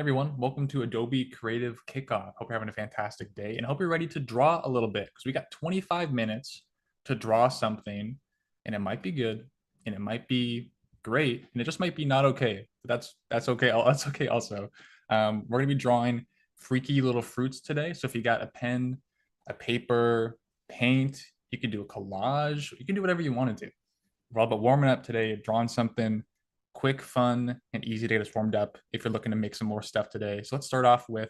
Everyone, welcome to Adobe Creative Kickoff. Hope you're having a fantastic day and hope you're ready to draw a little bit because we got 25 minutes to draw something and it might be good and it might be great and it just might be not okay. But that's okay. That's okay also. We're gonna be drawing freaky little fruits today. So if you got a pen, a paper, paint, you can do a collage, you can do whatever you want to do. We're all about warming up today, drawing something quick, fun, and easy to get us warmed up if you're looking to make some more stuff today. So let's start off with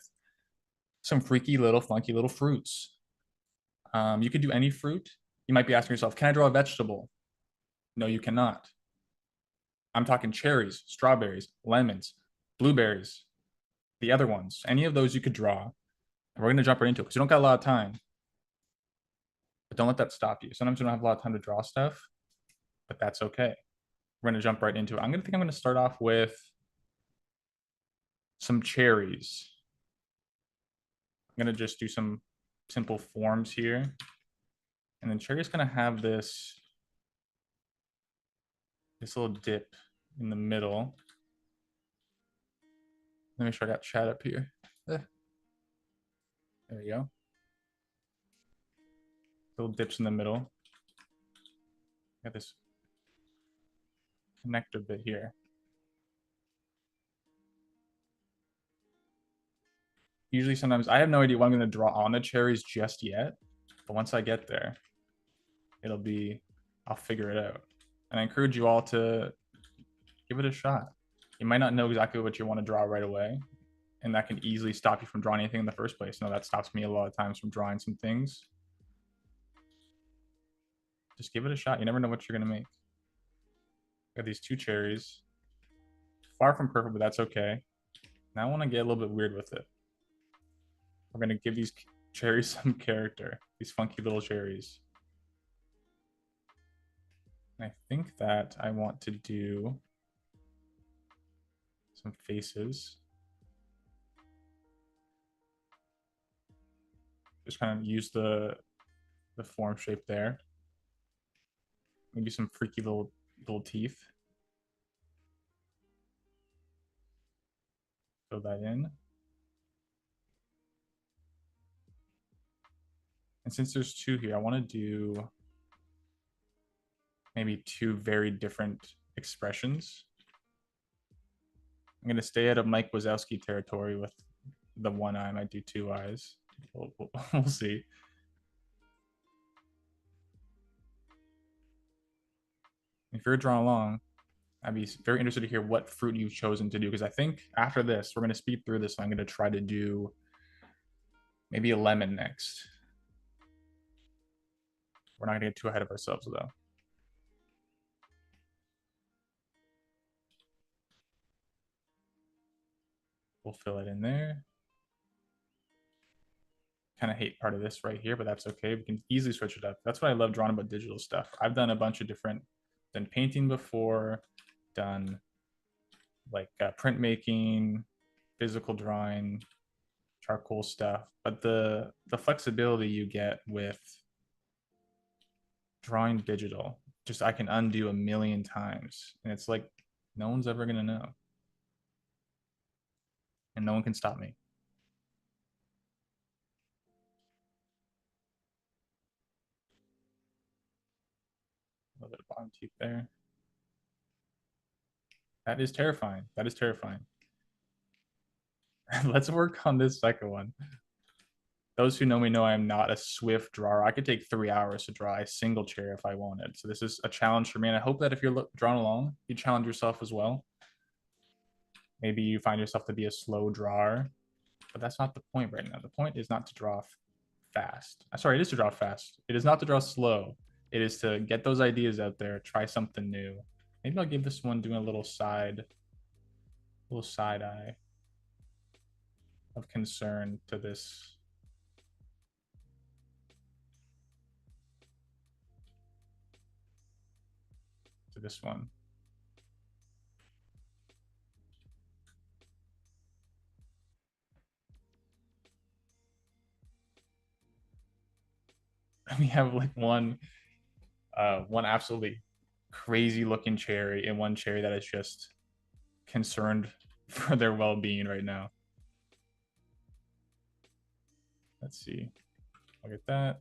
some freaky little funky little fruits. You could do any fruit. You might be asking yourself, can I draw a vegetable? No, you cannot. I'm talking cherries, strawberries, lemons, blueberries, the other ones. Any of those you could draw. And we're going to jump right into it because you don't got a lot of time. But don't let that stop you. Sometimes you don't have a lot of time to draw stuff, but that's okay. We're going to jump right into it. I'm going to start off with some cherries. I'm going to just do some simple forms here. And then cherry's going to have this little dip in the middle. Let me make sure I got chat up here. There we go. Little dips in the middle. Got this connector bit here. Usually sometimes I have no idea what I'm going to draw on the cherries just yet. But once I get there, I'll figure it out. And I encourage you all to give it a shot. You might not know exactly what you want to draw right away. And that can easily stop you from drawing anything in the first place. No, that stops me a lot of times from drawing some things. Just give it a shot. You never know what you're going to make. Got these two cherries. Far from perfect, but that's okay. Now I want to get a little bit weird with it. We're going to give these cherries some character. These funky little cherries. And I think that I want to do some faces. Just kind of use the form shape there. Maybe some freaky little teeth. Fill that in. And since there's two here, I want to do maybe two very different expressions. I'm going to stay out of Mike Wazowski territory with the one eye. I might do two eyes. We'll see. If you're drawing along, I'd be very interested to hear what fruit you've chosen to do, because I think after this, we're going to speed through this. And I'm going to try to do maybe a lemon next. We're not going to get too ahead of ourselves, though. We'll fill it in there. Kind of hate part of this right here, but that's okay. We can easily switch it up. That's what I love drawing about digital stuff. I've done a bunch of done painting before, done like printmaking, physical drawing, charcoal stuff. But the flexibility you get with drawing digital, just I can undo a million times. And it's like no one's ever going to know. And no one can stop me. A little bit of bottom teeth there. That is terrifying. That is terrifying. Let's work on this second one. Those who know me know I am not a swift drawer. I could take 3 hours to draw a single chair if I wanted. So this is a challenge for me. And I hope that if you're drawing along, you challenge yourself as well. Maybe you find yourself to be a slow drawer, but that's not the point right now. The point is not to draw fast. Sorry, it is to draw fast. It is not to draw slow. It is to get those ideas out there, try something new. Maybe I'll give this one doing a little side eye of concern to this. To this one. We have like one absolutely crazy looking cherry and one cherry that is just concerned for their well-being right now. Let's see. Look at that.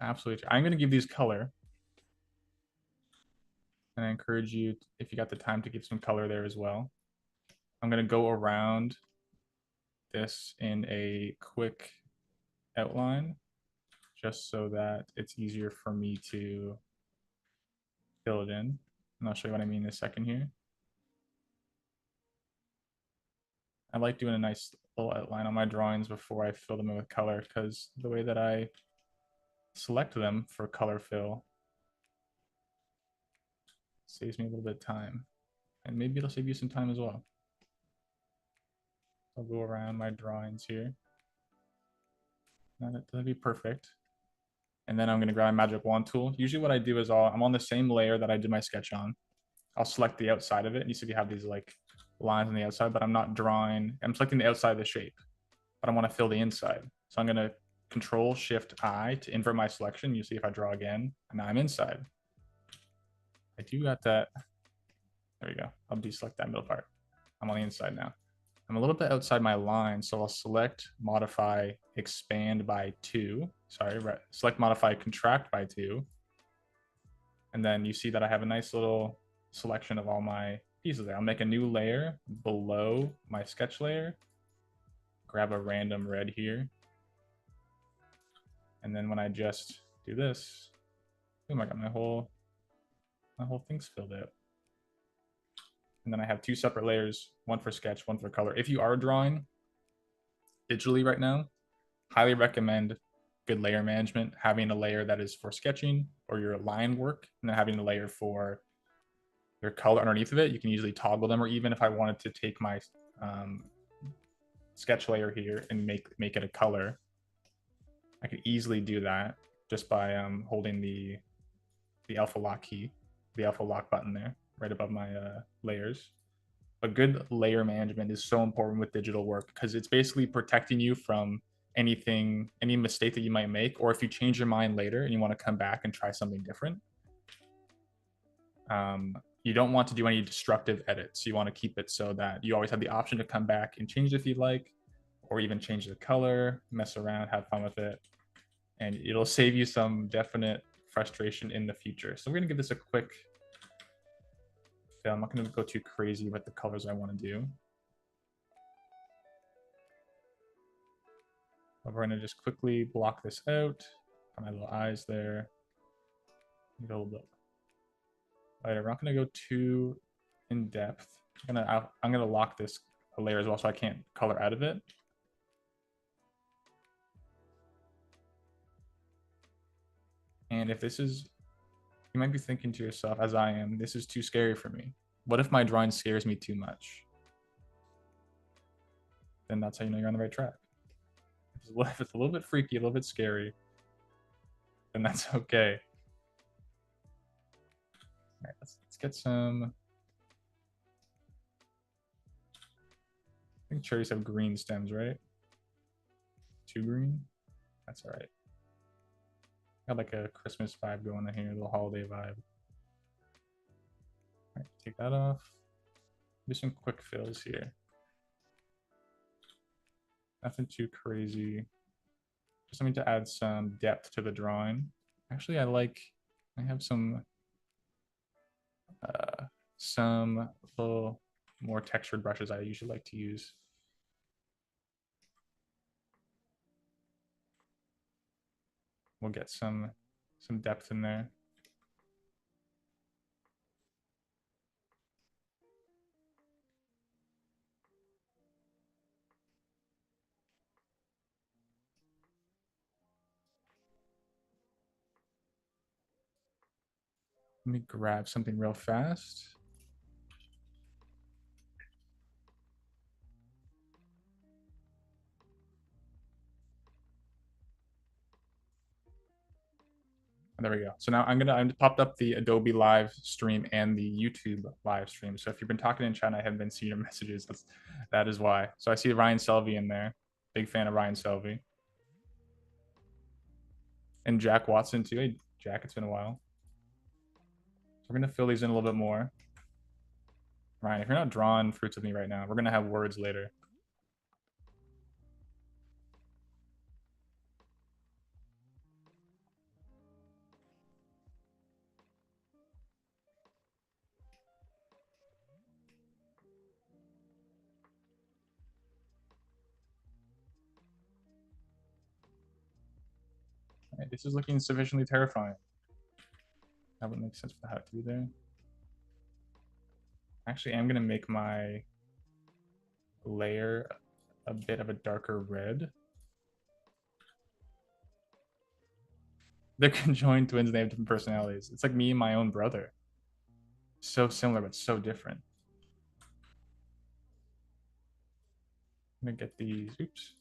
Absolutely. I'm going to give these color. And I encourage you, if you got the time, to give some color there as well. I'm going to go around this in a quick outline, just so that it's easier for me to fill it in. And I'll show you what I mean in a second here. I like doing a nice little outline on my drawings before I fill them in with color, because the way that I select them for color fill saves me a little bit of time. And maybe it'll save you some time as well. I'll go around my drawings here. That'd be perfect. And then I'm going to grab my magic wand tool. Usually what I do is I'm on the same layer that I did my sketch on. I'll select the outside of it. And you see you have these like lines on the outside, but I'm not drawing. I'm selecting the outside of the shape, but I want to fill the inside. So I'm going to Control Shift I to invert my selection. You see if I draw again, and now I'm inside. I do got that. There we go. I'll deselect that middle part. I'm on the inside now. I'm a little bit outside my line, so I'll select modify expand by 2. Sorry, right. Select modify contract by 2. And then you see that I have a nice little selection of all my pieces there. I'll make a new layer below my sketch layer. Grab a random red here. And then when I just do this, boom, I got my whole thing's filled out. And then I have 2 separate layers, one for sketch, one for color. If you are drawing digitally right now, highly recommend good layer management, having a layer that is for sketching or your line work, and then having a layer for your color underneath of it. You can usually toggle them, or even if I wanted to take my sketch layer here and make it a color, I could easily do that just by holding the alpha lock key, the alpha lock button there, right above my layers. But good layer management is so important with digital work, because it's basically protecting you from any mistake that you might make, or if you change your mind later and you want to come back and try something different. You don't want to do any destructive edits. You want to keep it so that you always have the option to come back and change it if you'd like, or even change the color, mess around, have fun with it. And it'll save you some definite frustration in the future. So we're going to give this a quick fill. I'm not going to go too crazy with the colors I want to do. But we're going to just quickly block this out. Got my little eyes there. Go a little bit lighter. We're not going to go too in depth. I'm going to lock this layer as well, so I can't color out of it. And if this is, you might be thinking to yourself, as I am, this is too scary for me. What if my drawing scares me too much? Then that's how you know you're on the right track. If it's a little bit freaky, a little bit scary, then that's okay. All right, let's get some. I think cherries have green stems, right? 2 green? That's all right. Got like a Christmas vibe going on here, a little holiday vibe. All right, take that off. Do some quick fills here. Nothing too crazy. Just something to add some depth to the drawing. Actually, I have some little more textured brushes I usually like to use. We'll get some depth in there. Let me grab something real fast. There we go. So now I popped up the Adobe live stream and the YouTube live stream. So if you've been talking in chat and I haven't been seeing your messages, that is why. So I see Ryan Selvey in there. Big fan of Ryan Selvey. And Jack Watson too. Hey, Jack, it's been a while. So we're gonna fill these in a little bit more. Ryan, if you're not drawing fruits with me right now, we're gonna have words later. this is looking sufficiently terrifying. That would make sense for the hat to be there. Actually, I'm gonna make my layer a bit of a darker red. They're conjoined twins and they have different personalities. It's like me and my own brother. So similar, but so different. I'm gonna get these, oops.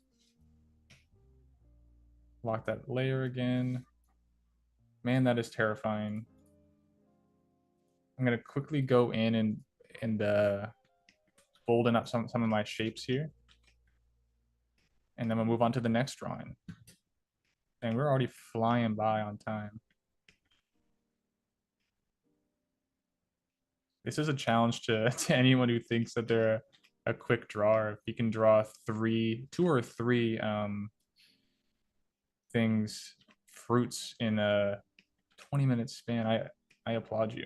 Lock that layer again. Man, that is terrifying. I'm gonna quickly go in and bolden up some of my shapes here. And then we'll move on to the next drawing. And we're already flying by on time. This is a challenge to anyone who thinks that they're a quick drawer. If you can draw two or three things, fruits in a 20-minute span, I applaud you.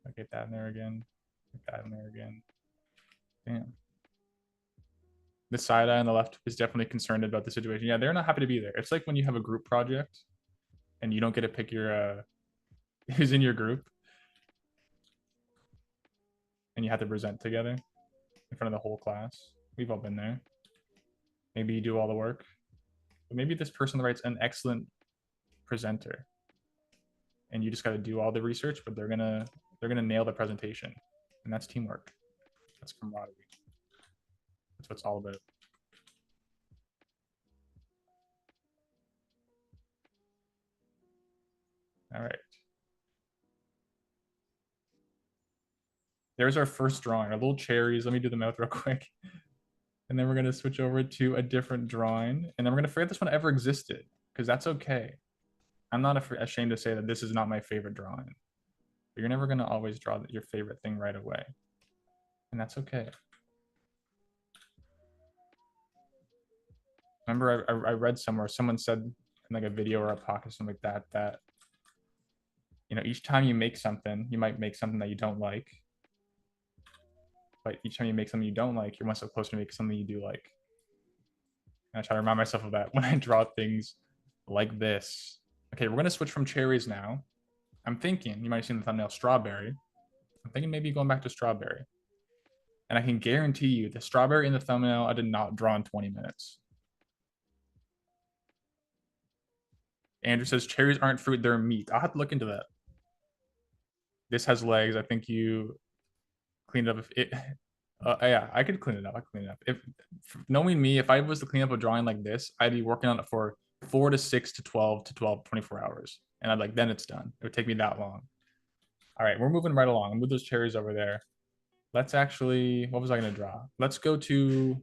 I'll get that in there again. Get that in there again. Damn. The side eye on the left is definitely concerned about the situation. Yeah, they're not happy to be there. It's like when you have a group project and you don't get to pick your who's in your group and you have to present together in front of the whole class. We've all been there. Maybe you do all the work, but maybe this person writes an excellent presenter and you just got to do all the research, but they're gonna nail the presentation, and that's teamwork. That's camaraderie. That's what it's all about. All right. There's our first drawing, our little cherries. Let me do the mouth real quick. And then we're going to switch over to a different drawing. And then we're going to forget this one ever existed, because that's okay. I'm not ashamed to say that this is not my favorite drawing. But you're never going to always draw your favorite thing right away. And that's okay. Remember, I read somewhere, someone said in like a video or a podcast, something like that, you know, each time you make something, you might make something that you don't like. But each time you make something you don't like, you're one step closer to make something you do like. And I try to remind myself of that when I draw things like this. Okay, we're gonna switch from cherries now. I'm thinking, you might have seen the thumbnail, strawberry. I'm thinking maybe going back to strawberry. And I can guarantee you the strawberry in the thumbnail, I did not draw in 20 minutes. Andrew says cherries aren't fruit, they're meat. I'll have to look into that. This has legs. I think you cleaned up. If it, yeah, I could clean it up. I could clean it up. If knowing me, if I was to clean up a drawing like this, I'd be working on it for 4 to 6 to 12 to 12, 24 hours. And I'd like, then it's done. It would take me that long. All right, we're moving right along. I'll move those cherries over there. Let's actually, what was I going to draw? Let's go to,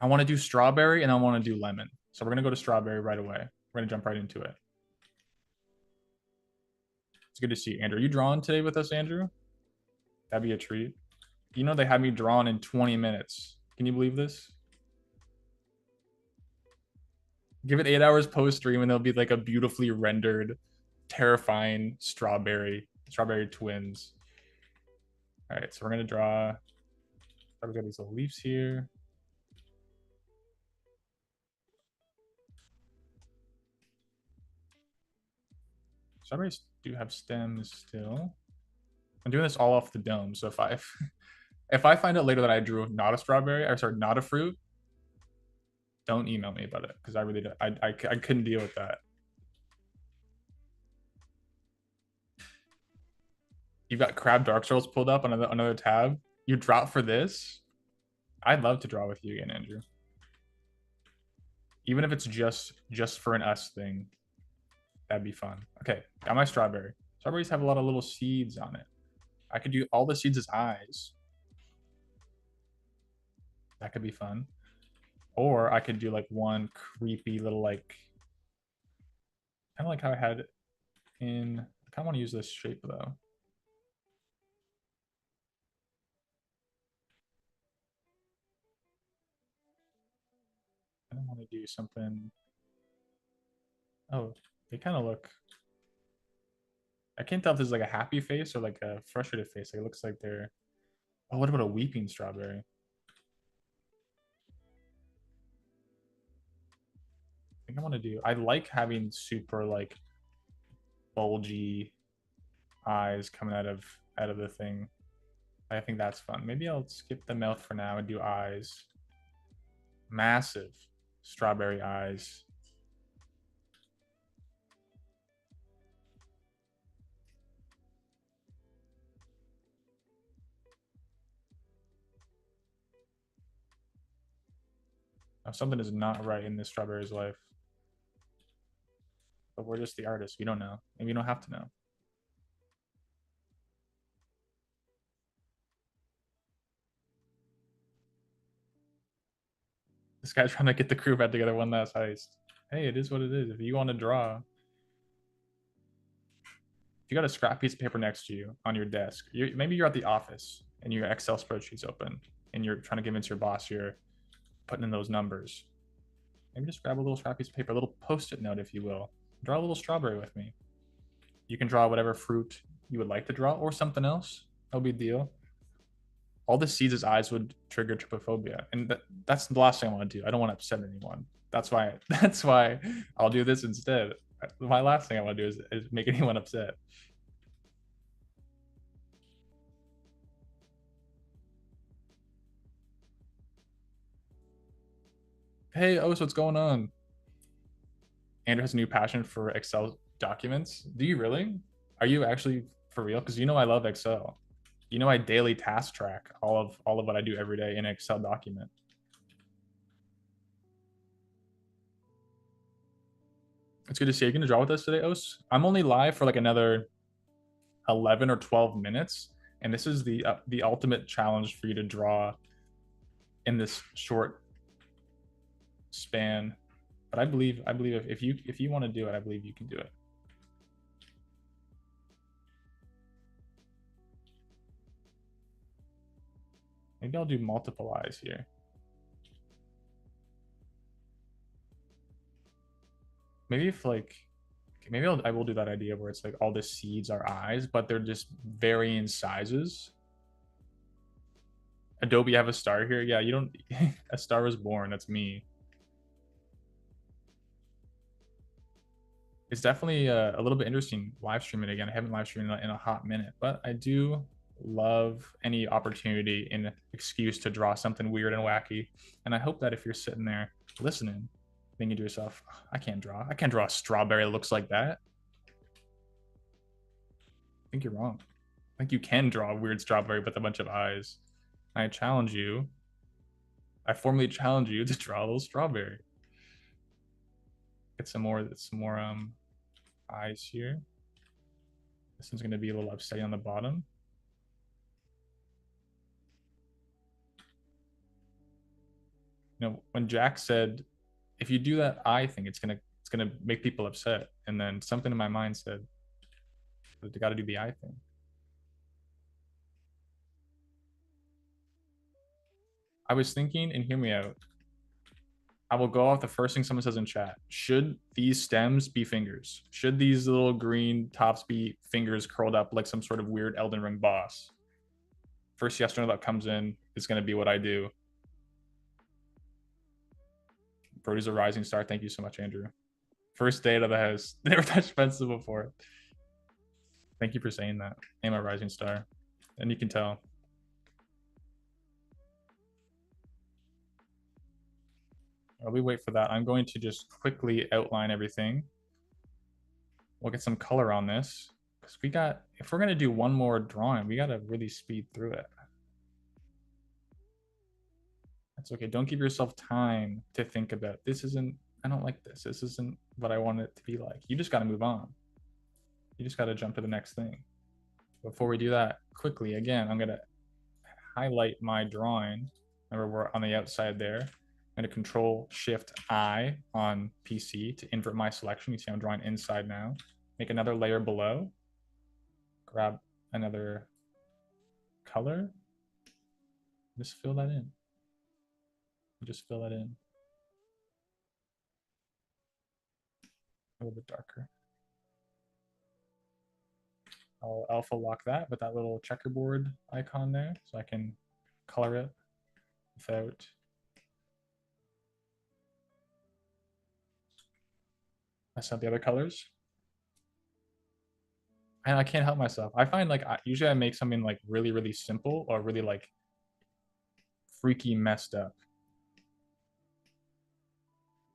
I want to do strawberry and I want to do lemon. So we're going to go to strawberry right away. We're going to jump right into it. It's good to see you, Andrew. Are you drawing today with us, Andrew? That'd be a treat. You know, they had me drawn in 20 minutes. Can you believe this? Give it 8 hours post stream and there'll be like a beautifully rendered, terrifying strawberry twins. All right, so we're gonna draw. I've got these little leaves here. Strawberries do have stems still. I'm doing this all off the dome. So if I find out later that I drew not a strawberry, or sorry, not a fruit, don't email me about it because I really don't, I couldn't deal with that. You've got Crab Dark Souls pulled up on another tab. You drop for this. I'd love to draw with you again, Andrew. Even if it's just for an us thing, that'd be fun. Okay, got my strawberry. Strawberries have a lot of little seeds on it. I could do all the seeds as eyes. That could be fun. Or I could do like one creepy little like, kind of like how I had in, I kind of want to use this shape though. I don't want to do something. Oh, they kind of look. I can't tell if this is like a happy face or like a frustrated face. Like, it looks like they're. Oh, what about a weeping strawberry? I think I want to do. I like having super like bulgy eyes coming out of the thing. I think that's fun. Maybe I'll skip the mouth for now and do eyes. Massive strawberry eyes. Now, something is not right in this strawberry's life. But we're just the artists. We don't know. And we don't have to know. This guy's trying to get the crew back together one last heist. Hey, it is what it is. If you want to draw, if you got a scrap piece of paper next to you on your desk, maybe you're at the office and your Excel spreadsheet's open and you're trying to convince your boss you're putting in those numbers. Maybe just grab a little scrap piece of paper, a little post-it note, if you will. Draw a little strawberry with me. You can draw whatever fruit you would like to draw or something else. No big deal. All the seeds as eyes would trigger trypophobia, and that's the last thing I want to do. I don't want to upset anyone. That's why I'll do this instead. My last thing I want to do is make anyone upset. Hey, oh, so what's going on? Andrew has a new passion for Excel documents. Do you really? Are you actually for real? Because you know I love Excel. You know I daily task track all of what I do every day in an Excel document. It's good to see you. Are you gonna draw with us today, Os? I'm only live for like another 11 or 12 minutes, and this is the ultimate challenge for you to draw in this short span. But I believe if you want to do it, I believe you can do it. Maybe I'll do multiple eyes here. Maybe if like maybe I will do that idea where it's like all the seeds are eyes, but they're just varying sizes. Adobe, you have a star here. Yeah, you don't. A star was born. That's me. It's definitely a little bit interesting live streaming again. I haven't live streamed in a hot minute, but I do love any opportunity and excuse to draw something weird and wacky. And I hope that if you're sitting there listening, thinking to yourself, I can't draw. I can't draw a strawberry that looks like that. I think you're wrong. I think you can draw a weird strawberry with a bunch of eyes. I challenge you. I formally challenge you to draw a little strawberry. Get some more eyes here. This one's gonna be a little upsetting on the bottom. You know, when Jack said, if you do that eye thing, it's gonna make people upset. And then something in my mind said, you gotta do the eye thing. I was thinking, and hear me out. I will go off the first thing someone says in chat. Should these stems be fingers? Should these little green tops be fingers curled up like some sort of weird Elden Ring boss? First yes or no that comes in is going to be what I do. Brodie's a rising star. Thank you so much, Andrew. First day out of the house. Never touched pencil before. Thank you for saying that. I'm a rising star. And you can tell. While we wait for that, I'm going to just quickly outline everything. We'll get some color on this. Because if we're going to do one more drawing, we got to really speed through it. That's okay. Don't give yourself time to think about I don't like this. This isn't what I want it to be like. You just got to move on. You just got to jump to the next thing. Before we do that, quickly, again, I'm going to highlight my drawing. Remember, we're on the outside there. I'm going to Control Shift I on PC to invert my selection. You see I'm drawing inside now. Make another layer below. Grab another color. Just fill that in. Just fill that in. A little bit darker. I'll alpha lock that with that little checkerboard icon there so I can color it without messing up the other colors. And I can't help myself. I find like usually I make something like really simple or really like freaky messed up.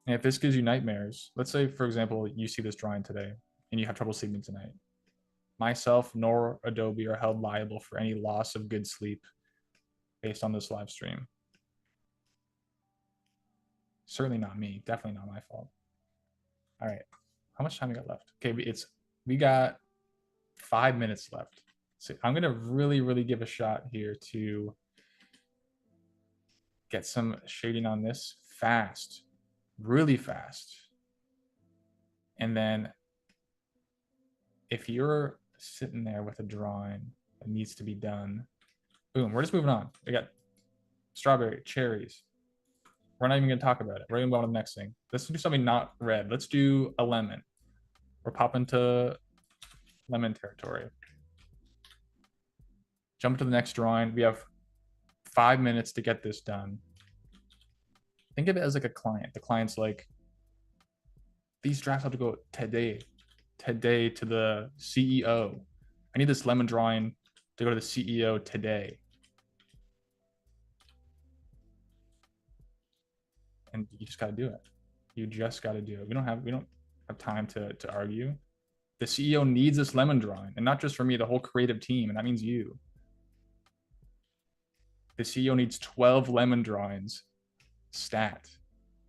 And if this gives you nightmares, let's say for example you see this drawing today and you have trouble sleeping tonight. Myself nor Adobe are held liable for any loss of good sleep based on this live stream. Certainly not me. Definitely not my fault. All right. How much time we got left? Okay, we got 5 minutes left. So I'm gonna really give a shot here to get some shading on this fast, really fast. And then if you're sitting there with a drawing that needs to be done, boom, we're just moving on. We got strawberry, cherries. We're not even gonna talk about it. We're gonna go on to the next thing. Let's do something not red. Let's do a lemon. We're popping to lemon territory. Jump to the next drawing. We have 5 minutes to get this done. Think of it as like a client. The client's like, these drafts have to go today to the CEO. I need this lemon drawing to go to the CEO today. And you just got to do it. You just got to do it. We don't have time to argue. The CEO needs this lemon drawing, and not just for me, the whole creative team, and that means you. The CEO needs 12 lemon drawings stat,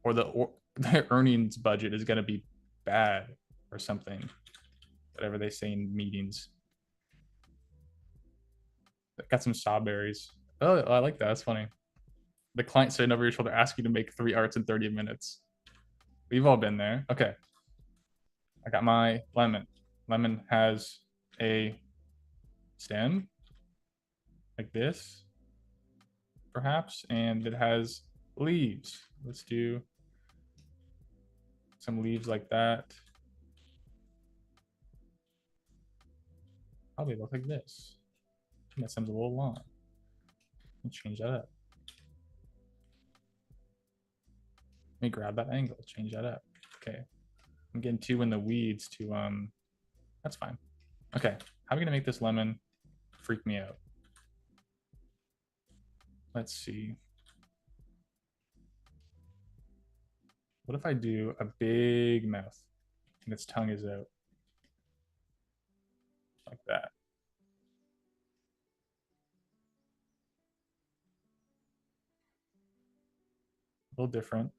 or their earnings budget is going to be bad or something, whatever they say in meetings. Got some strawberries. Oh, I like that. That's funny. The client sitting over your shoulder asking you to make 3 arts in 30 minutes. We've all been there. Okay. I got my lemon. Lemon has a stem like this, perhaps, and it has leaves. Let's do some leaves like that. Probably look like this. That sounds a little long. Let's change that up. Let me grab that angle, change that up. Okay. I'm getting too in the weeds to that's fine. Okay, how are we gonna make this lemon freak me out? Let's see. What if I do a big mouth and its tongue is out? Like that. A little different.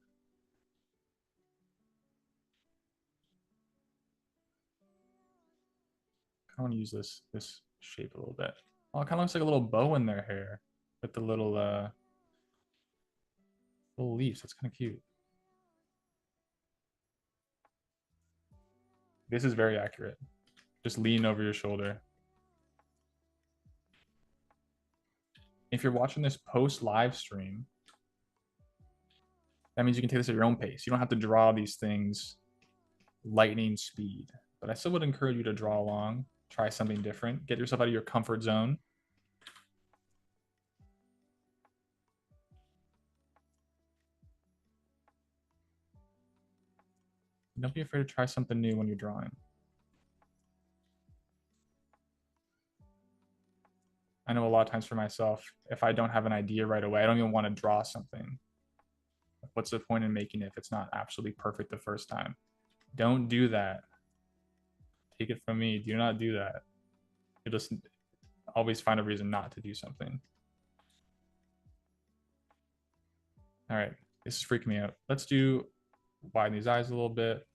I want to use this shape a little bit. Oh, it kind of looks like a little bow in their hair with the little leaves. That's kind of cute. This is very accurate. Just lean over your shoulder. If you're watching this post live stream, that means you can take this at your own pace. You don't have to draw these things lightning speed. But I still would encourage you to draw along, try something different, get yourself out of your comfort zone. Don't be afraid to try something new when you're drawing. I know a lot of times for myself, if I don't have an idea right away, I don't even want to draw something. What's the point in making it if it's not absolutely perfect the first time? Don't do that. Take it from me. Do not do that. You just always find a reason not to do something. All right, this is freaking me out. Let's do widen these eyes a little bit.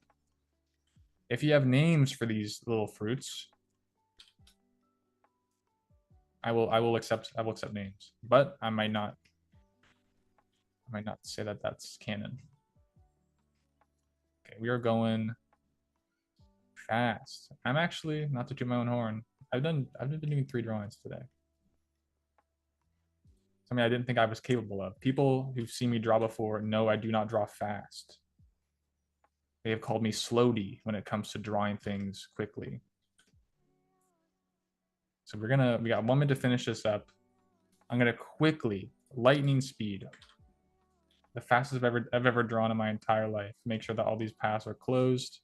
If you have names for these little fruits, I will accept names, but I might not say that that's canon. Okay, we are going fast. I'm actually, not to toot my own horn, I've been doing 3 drawings today. Something I didn't think I was capable of. People who've seen me draw before know I do not draw fast. They have called me slowdy when it comes to drawing things quickly. So we got 1 minute to finish this up. I'm gonna quickly, lightning speed, the fastest I've ever drawn in my entire life. Make sure that all these paths are closed.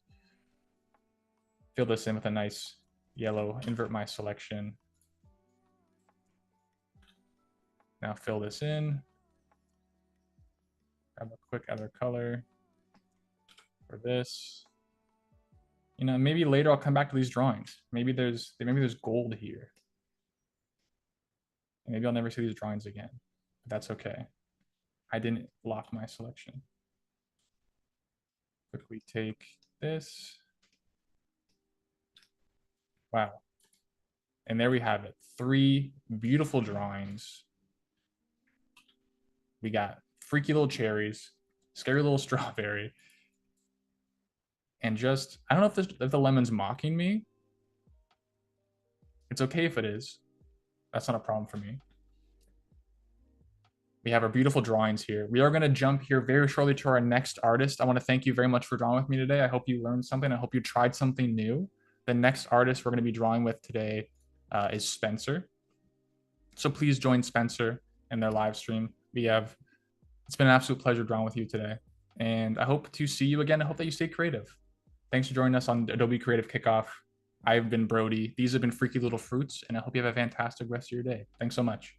Fill this in with a nice yellow, invert my selection. Now fill this in. Grab a quick other color for this. You know, maybe later I'll come back to these drawings. Maybe there's gold here. Maybe I'll never see these drawings again. But that's okay. I didn't lock my selection. Quickly take this. Wow. And there we have it. 3 beautiful drawings. We got freaky little cherries, scary little strawberry, and just, I don't know if the lemon's mocking me. It's okay if it is. That's not a problem for me. We have our beautiful drawings here. We are going to jump here very shortly to our next artist. I want to thank you very much for drawing with me today. I hope you learned something. I hope you tried something new. The next artist we're going to be drawing with today is Spencer. So please join Spencer in their live stream. It's been an absolute pleasure drawing with you today. And I hope to see you again. I hope that you stay creative. Thanks for joining us on Adobe Creative Kickoff. I've been Brodie. These have been Freaky Little Fruits, and I hope you have a fantastic rest of your day. Thanks so much.